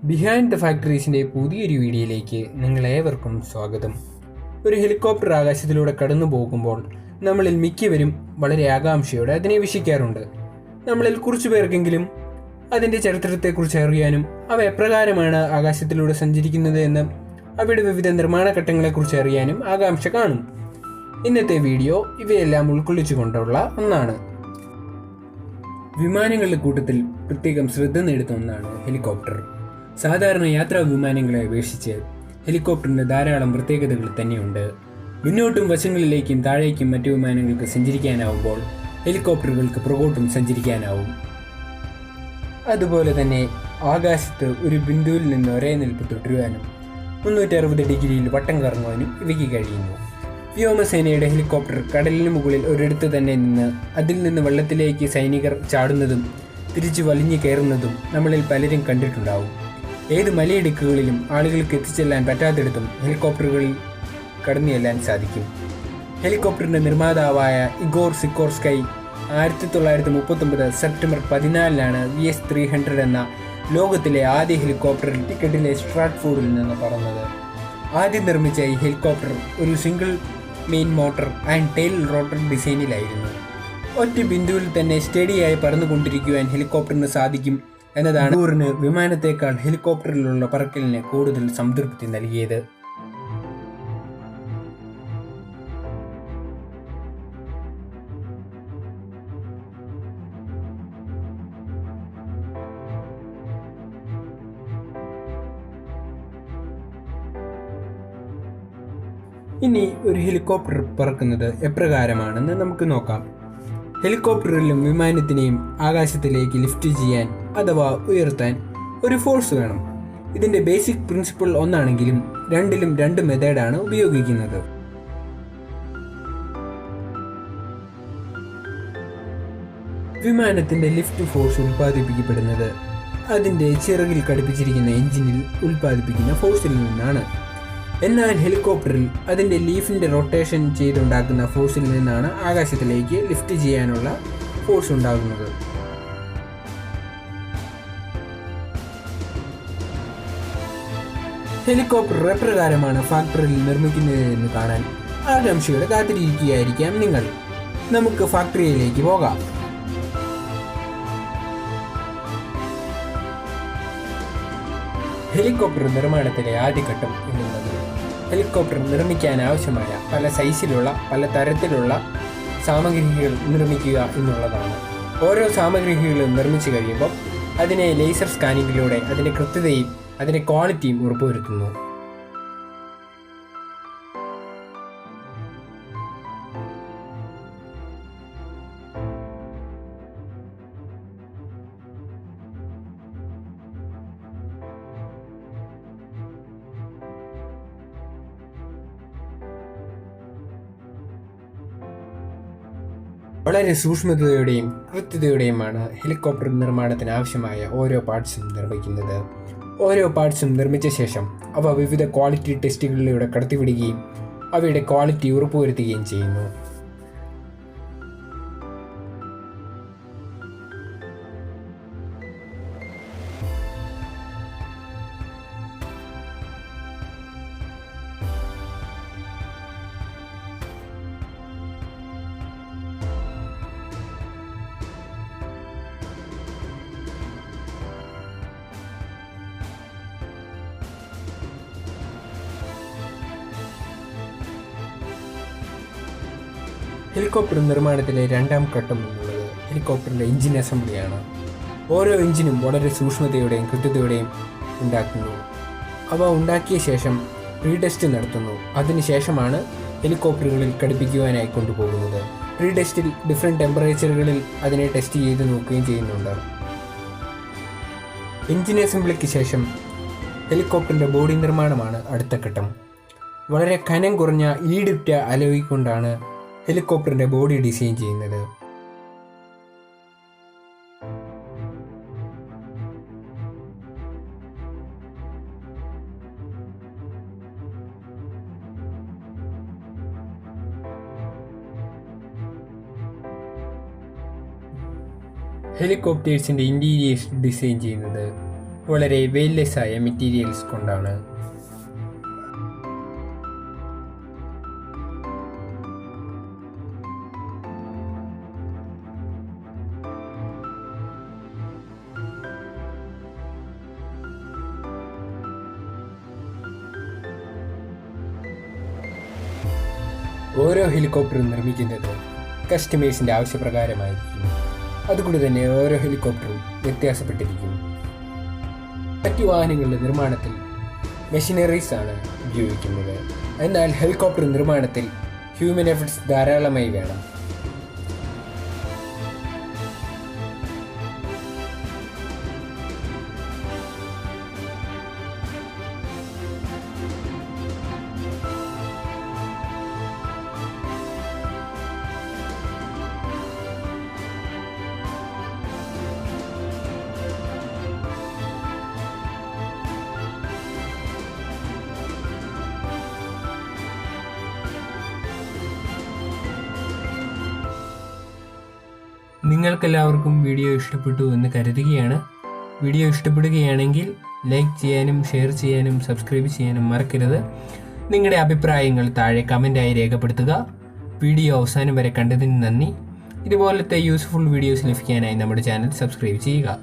Behind the ഫാക്ടറീസിൻ്റെ പുതിയൊരു വീഡിയോയിലേക്ക് നിങ്ങളേവർക്കും സ്വാഗതം. ഒരു ഹെലികോപ്റ്റർ ആകാശത്തിലൂടെ കടന്നു പോകുമ്പോൾ നമ്മളിൽ മിക്കവരും വളരെ ആകാംക്ഷയോടെ അതിനെ വീക്ഷിക്കാറുണ്ട്. നമ്മളിൽ കുറച്ചു പേർക്കെങ്കിലും അതിൻ്റെ ചരിത്രത്തെക്കുറിച്ച് അറിയാനും അവ എപ്രകാരമാണ് ആകാശത്തിലൂടെ സഞ്ചരിക്കുന്നത് എന്നും അവയുടെ വിവിധ നിർമ്മാണ ഘട്ടങ്ങളെക്കുറിച്ച് അറിയാനും ആകാംക്ഷ കാണും. ഇന്നത്തെ വീഡിയോ ഇവയെല്ലാം ഉൾക്കൊള്ളിച്ചുകൊണ്ടുള്ള ഒന്നാണ്. വിമാനങ്ങളുടെ കൂട്ടത്തിൽ പ്രത്യേകം ശ്രദ്ധ നേടുന്ന ഒന്നാണ് ഹെലികോപ്റ്റർ. സാധാരണ യാത്രാ വിമാനങ്ങളെ അപേക്ഷിച്ച് ഹെലികോപ്റ്ററിന് ധാരാളം പ്രത്യേകതകൾ തന്നെയുണ്ട്. മുന്നോട്ടും വശങ്ങളിലേക്കും താഴേക്കും മറ്റു വിമാനങ്ങൾക്ക് സഞ്ചരിക്കാനാവുമ്പോൾ ഹെലികോപ്റ്ററുകൾക്ക് പുറകോട്ടും സഞ്ചരിക്കാനാവും. അതുപോലെ തന്നെ ആകാശത്ത് ഒരു ബിന്ദുവിൽ നിന്ന് ഒരേ നിൽപ്പ് തുടരുവാനും 360 ഡിഗ്രിയിൽ വട്ടം കറങ്ങുവാനും ഇവയ്ക്ക് കഴിയുന്നു. വ്യോമസേനയുടെ ഹെലികോപ്റ്റർ കടലിന് മുകളിൽ ഒരിടത്ത് തന്നെ നിന്ന് അതിൽ നിന്ന് വെള്ളത്തിലേക്ക് സൈനികർ ചാടുന്നതും തിരിച്ചു വലിഞ്ഞു കയറുന്നതും നമ്മളിൽ പലരും കണ്ടിട്ടുണ്ടാവും. ഏത് മലയിടുക്കുകളിലും ആളുകൾക്ക് എത്തിച്ചെല്ലാൻ പറ്റാത്തിടത്തും ഹെലികോപ്റ്ററുകളിൽ കടന്നു ചെല്ലാൻ സാധിക്കും. ഹെലികോപ്റ്ററിൻ്റെ നിർമ്മാതാവായ ഇഗോർ സിക്കോർസ്കൈ 1939 സെപ്റ്റംബർ 14 VS-300 എന്ന ലോകത്തിലെ ആദ്യ ഹെലികോപ്റ്റർ ടിക്കറ്റിലെ സ്ട്രാറ്റ്ഫോർഡിൽ നിന്ന് പറന്നത്. ആദ്യം നിർമ്മിച്ച ഈ ഹെലികോപ്റ്റർ ഒരു single main motor and tail rotor ഡിസൈനിലായിരുന്നു. ഒറ്റ ബിന്ദുവിൽ തന്നെ സ്റ്റഡിയായി പറന്നുകൊണ്ടിരിക്കുവാൻ ഹെലികോപ്റ്ററിന് സാധിക്കും എന്നതാണ് ഇഗോറിന് വിമാനത്തേക്കാൾ ഹെലികോപ്റ്ററിലുള്ള പറക്കലിന് കൂടുതൽ സംതൃപ്തി നൽകിയത്. ഇനി ഒരു ഹെലികോപ്റ്റർ പറക്കുന്നത് എപ്രകാരമാണെന്ന് നമുക്ക് നോക്കാം. ഹെലികോപ്റ്ററിലും വിമാനത്തിനെയും ആകാശത്തിലേക്ക് ലിഫ്റ്റ് ചെയ്യാൻ അഥവാ ഉയർത്താൻ ഒരു ഫോഴ്സ് വേണം. ഇതിൻ്റെ ബേസിക് പ്രിൻസിപ്പിൾ ഒന്നാണെങ്കിലും രണ്ടിലും രണ്ട് മെത്തേഡാണ് ഉപയോഗിക്കുന്നത്. വിമാനത്തിൻ്റെ ലിഫ്റ്റ് ഫോഴ്സ് ഉൽപ്പാദിപ്പിക്കപ്പെടുന്നത് അതിൻ്റെ ചിറകിൽ ഘടിപ്പിച്ചിരിക്കുന്ന എഞ്ചിനിൽ ഉൽപ്പാദിപ്പിക്കുന്ന ഫോഴ്സിൽ നിന്നാണ്. എന്നാൽ ഹെലികോപ്റ്ററിൽ അതിൻ്റെ ലീഫിൻ്റെ റൊട്ടേഷൻ ചെയ്തുണ്ടാക്കുന്ന ഫോഴ്സിൽ നിന്നാണ് ആകാശത്തിലേക്ക് ലിഫ്റ്റ് ചെയ്യാനുള്ള ഫോഴ്സ് ഉണ്ടാകുന്നത്. ഹെലികോപ്റ്റർ എപ്രകാരമാണ് ഫാക്ടറിയിൽ നിർമ്മിക്കുന്നതെന്ന് കാണാൻ ആകാംക്ഷയോടെ കാത്തിരിക്കുകയായിരിക്കാം നിങ്ങൾ. നമുക്ക് ഫാക്ടറിയിലേക്ക് പോകാം. ഹെലികോപ്റ്റർ നിർമ്മാണത്തിലെ ആദ്യഘട്ടം എന്നുള്ളത് ഹെലികോപ്റ്റർ നിർമ്മിക്കാൻ ആവശ്യമായ പല സൈസിലുള്ള പല തരത്തിലുള്ള സാമഗ്രികൾ നിർമ്മിക്കുക എന്നുള്ളതാണ്. ഓരോ സാമഗ്രികളും നിർമ്മിച്ചു കഴിയുമ്പോൾ അതിനെ ലേസർ സ്കാനിങ്ങിലൂടെ അതിൻ്റെ കൃത്യതയും അതിൻ്റെ ക്വാളിറ്റിയും ഉറപ്പുവരുത്തുന്നു. വളരെ സൂക്ഷ്മതയോടെയും കൃത്യതയോടെയുമാണ് ഹെലികോപ്റ്റർ നിർമ്മാണത്തിന് ആവശ്യമായ ഓരോ പാർട്സും നിർമ്മിക്കുന്നത്. ഓരോ പാർട്സും നിർമ്മിച്ച ശേഷം അവ വിവിധ ക്വാളിറ്റി ടെസ്റ്റുകളിലൂടെ കടത്തിവിടുകയും അവയുടെ ക്വാളിറ്റി ഉറപ്പുവരുത്തുകയും ചെയ്യുന്നു. ഹെലികോപ്റ്റർ നിർമ്മാണത്തിലെ രണ്ടാം ഘട്ടം എന്നുള്ളത് ഹെലികോപ്റ്ററിൻ്റെ എഞ്ചിൻ അസംബ്ലിയാണ്. ഓരോ എഞ്ചിനും വളരെ സൂക്ഷ്മതയോടെയും കൃത്യതയോടെയും ഉണ്ടാക്കുന്നു. അവ ഉണ്ടാക്കിയ ശേഷം പ്രീ ടെസ്റ്റ് നടത്തുന്നു. അതിനുശേഷമാണ് ഹെലികോപ്റ്ററുകളിൽ ഘടിപ്പിക്കുവാനായി കൊണ്ടുപോകുന്നത്. പ്രീ ടെസ്റ്റിൽ ഡിഫറെൻറ്റ് ടെമ്പറേച്ചറുകളിൽ അതിനെ ടെസ്റ്റ് ചെയ്ത് നോക്കുകയും ചെയ്യുന്നുണ്ട്. എഞ്ചിൻ അസംബ്ലിക്ക് ശേഷം ഹെലികോപ്റ്ററിൻ്റെ ബോഡി നിർമ്മാണമാണ് അടുത്ത ഘട്ടം. വളരെ കനം കുറഞ്ഞ ഈടിറ്റ അലോയ് കൊണ്ടാണ് ഹെലികോപ്റ്ററിൻ്റെ ബോഡി ഡിസൈൻ ചെയ്യുന്നത്. ഹെലികോപ്റ്റേഴ്സിൻ്റെ ഇൻറ്റീരിയേഴ്സ് ഡിസൈൻ ചെയ്യുന്നത് വളരെ വെയിറ്റ്ലെസ് ആയ മെറ്റീരിയൽസ് കൊണ്ടാണ്. ഓരോ ഹെലികോപ്റ്ററും നിർമ്മിക്കുന്നത് കസ്റ്റമേഴ്സിൻ്റെ ആവശ്യപ്രകാരമായിരിക്കും. അതുകൊണ്ട് തന്നെ ഓരോ ഹെലികോപ്റ്ററും വ്യത്യാസപ്പെട്ടിരിക്കും. മറ്റു വാഹനങ്ങളുടെ നിർമ്മാണത്തിൽ മെഷീനറീസ് ആണ് ഉപയോഗിക്കുന്നത്. എന്നാൽ ഹെലികോപ്റ്റർ നിർമ്മാണത്തിൽ ഹ്യൂമൻ എഫർട്സ് ധാരാളമായി വേണം. നിങ്ങൾക്കെല്ലാവർക്കും വീഡിയോ ഇഷ്ടപ്പെട്ടു എന്ന് കരുതുകയാണ്. വീഡിയോ ഇഷ്ടപ്പെടുകയാണെങ്കിൽ ലൈക്ക് ചെയ്യാനും ഷെയർ ചെയ്യാനും സബ്സ്ക്രൈബ് ചെയ്യാനും മറക്കരുത്. നിങ്ങളുടെ അഭിപ്രായങ്ങൾ താഴെ കമൻ്റായി രേഖപ്പെടുത്തുക. വീഡിയോ അവസാനം വരെ കണ്ടതിന് നന്ദി. ഇതുപോലത്തെ യൂസ്ഫുൾ വീഡിയോസ് ലഭിക്കാനായി നമ്മുടെ ചാനൽ സബ്സ്ക്രൈബ് ചെയ്യുക.